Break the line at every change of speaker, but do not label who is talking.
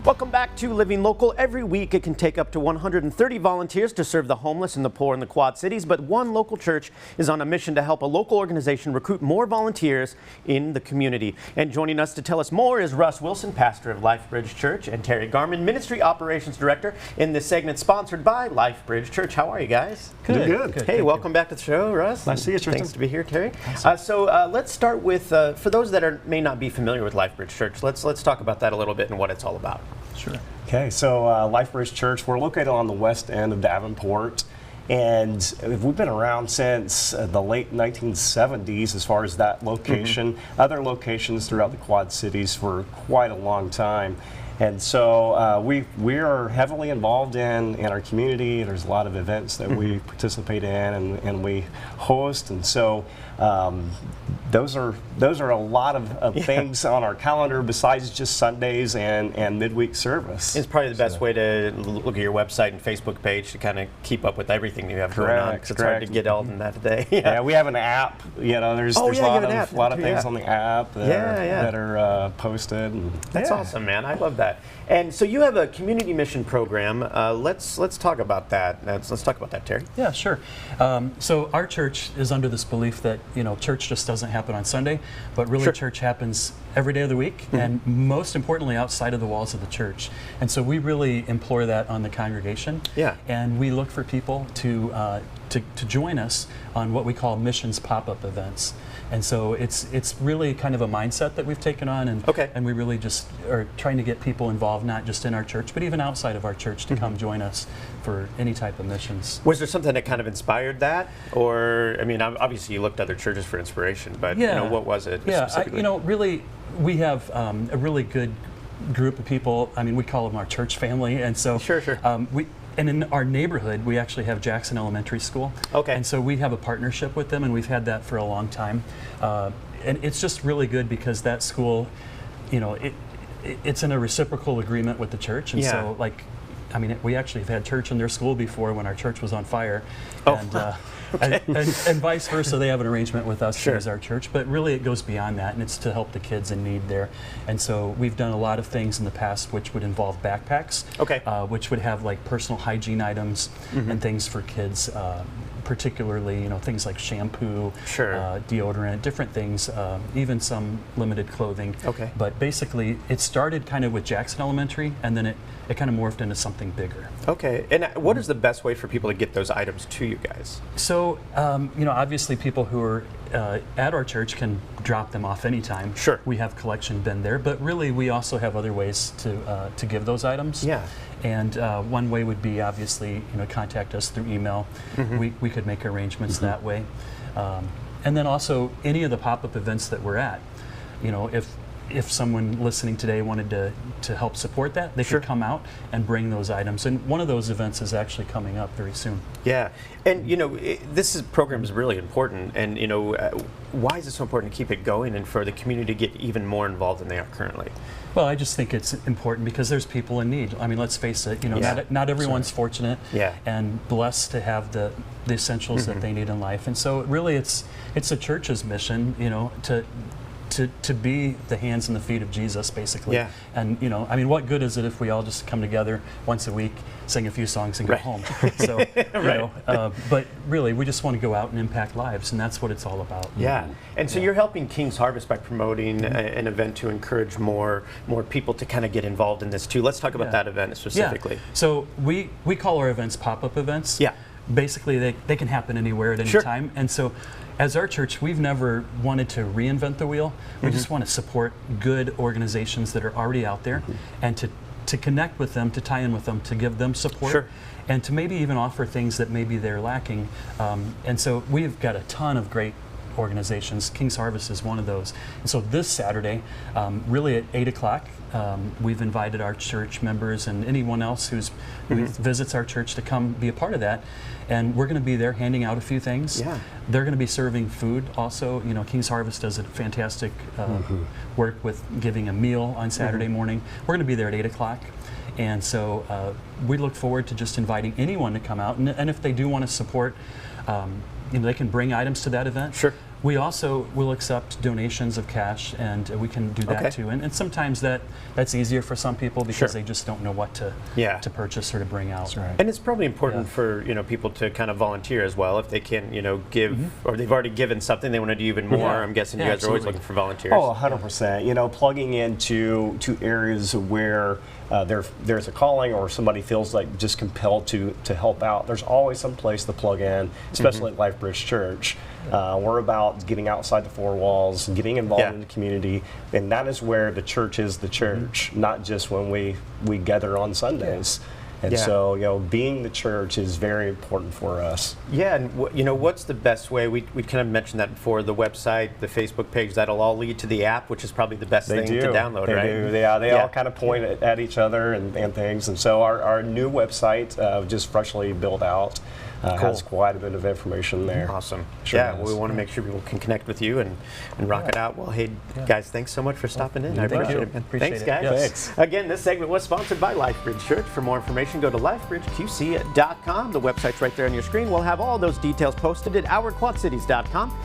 Welcome back to Living Local. Every week it can take up to 130 volunteers to serve the homeless and the poor in the Quad Cities, but one local church is on a mission to help a local organization recruit more volunteers in the community. And joining us to tell us more is Russ Wilson, pastor of LifeBridge Church, and Terry Garmon, Ministry Operations Director, in this segment sponsored by LifeBridge Church. How are you guys?
Good.
Hey, welcome back to the show, Russ.
Nice to see you, Tristan.
Thanks to be here, Terry. So let's start with, for those that may not be familiar with LifeBridge Church, let's talk about that a little bit and what it's all about.
Sure. Okay, so LifeBridge Church, we're located on the west end of Davenport, and we've been around since the late 1970s as far as that location. Other locations throughout the Quad Cities for quite a long time. And so we are heavily involved in our community. There's a lot of events that we participate in and we host, and so those are a lot of things on our calendar besides just Sundays and midweek service.
It's probably the best way to look at your website and Facebook page to kind of keep up with everything you have going on. It's hard to get all in that day.
Yeah, we have an app. You know, there's a lot of things on the app that are posted. And,
That's awesome, man. I love that. And so you have a community mission program. Let's talk about that. Let's talk about that, Terry.
Yeah, sure. So our church is under this belief that church just doesn't happen on Sunday, but really church happens every day of the week, and most importantly outside of the walls of the church. And so we really implore that on the congregation. Yeah. And we look for people to join us on what we call missions pop-up events. And so it's really kind of a mindset that we've taken on, and we really just are trying to get people involved, not just in our church, but even outside of our church, to come join us for any type of missions.
Was there something that kind of inspired that? Or, I mean, obviously you looked to other churches for inspiration, but what was it specifically?
Really, we have a really good group of people. I mean, we call them our church family, and so And in our neighborhood, we actually have Jackson Elementary School. Okay. And so we have a partnership with them, and we've had that for a long time. And it's just really good because that school, it's in a reciprocal agreement with the church. And so, we actually have had church in their school before when our church was on fire. And vice versa, they have an arrangement with us as our church, but really it goes beyond that, and it's to help the kids in need there. And so we've done a lot of things in the past which would involve backpacks, which would have like personal hygiene items and things for kids, particularly things like shampoo, deodorant, different things, even some limited clothing. But basically it started kind of with Jackson Elementary, and then it kind of morphed into something bigger.
Okay, and what is the best way for people to get those items to you guys?
So, obviously people who are at our church can drop them off anytime. Sure. We have collection bin there, but really we also have other ways to give those items. Yeah. And one way would be obviously, contact us through email. We could make arrangements that way. And then also any of the pop-up events that we're at, if someone listening today wanted to help support that, they could come out and bring those items. And one of those events is actually coming up very soon.
Yeah, and this program is really important. And why is it so important to keep it going and for the community to get even more involved than they are currently?
Well, I just think it's important because there's people in need. I mean, let's face it. Not everyone's fortunate and blessed to have the essentials that they need in life. And so really, it's the church's mission, to be the hands and the feet of Jesus, basically. Yeah. And what good is it if we all just come together once a week, sing a few songs, and go home? So, but really, we just want to go out and impact lives, and that's what it's all about.
Yeah. And so you're helping King's Harvest by promoting an event to encourage more people to kind of get involved in this too. Let's talk about that event specifically.
Yeah. So we call our events pop-up events. Yeah. Basically, they can happen anywhere at any time, and so. As our church, we've never wanted to reinvent the wheel. We just want to support good organizations that are already out there and to connect with them, to tie in with them, to give them support, and to maybe even offer things that maybe they're lacking. And so we've got a ton of great organizations. King's Harvest is one of those. And so this Saturday, really at 8 o'clock, we've invited our church members and anyone else who visits our church to come be a part of that. And we're going to be there handing out a few things. Yeah. They're going to be serving food also. King's Harvest does a fantastic work with giving a meal on Saturday morning. We're going to be there at 8 o'clock. And so we look forward to just inviting anyone to come out. And if they do want to support, they can bring items to that event. Sure. We also will accept donations of cash, and we can do that too. And sometimes that's easier for some people because they just don't know what to purchase or to bring out.
That's right.
And it's probably important for people to kind of volunteer as well if they can give or they've already given something they want to do even more. I'm guessing you guys are always looking for volunteers.
Oh, 100%. Plugging into areas where there's a calling or somebody feels like just compelled to help out. There's always some place to plug in, especially at Life Bridge Church. We're about getting outside the four walls, getting involved in the community, and that is where the church is the church, not just when we gather on Sundays. And so, being the church is very important for us.
Yeah, and what's the best way? We kind of mentioned that before. The website, the Facebook page, that'll all lead to the app, which is probably the best thing to download, right?
They all kind of point at each other and things. And so our new website, just freshly built out, has quite a bit of information there.
Awesome.
Sure
we want to make sure people can connect with you and rock it out. Well, hey, guys, thanks so much for stopping in. I appreciate it. Thanks, guys.
Thanks.
Again, this segment was sponsored by LifeBridge Church. For more information, go to lifebridgeqc.com. The website's right there on your screen. We'll have all those details posted at ourquadcities.com.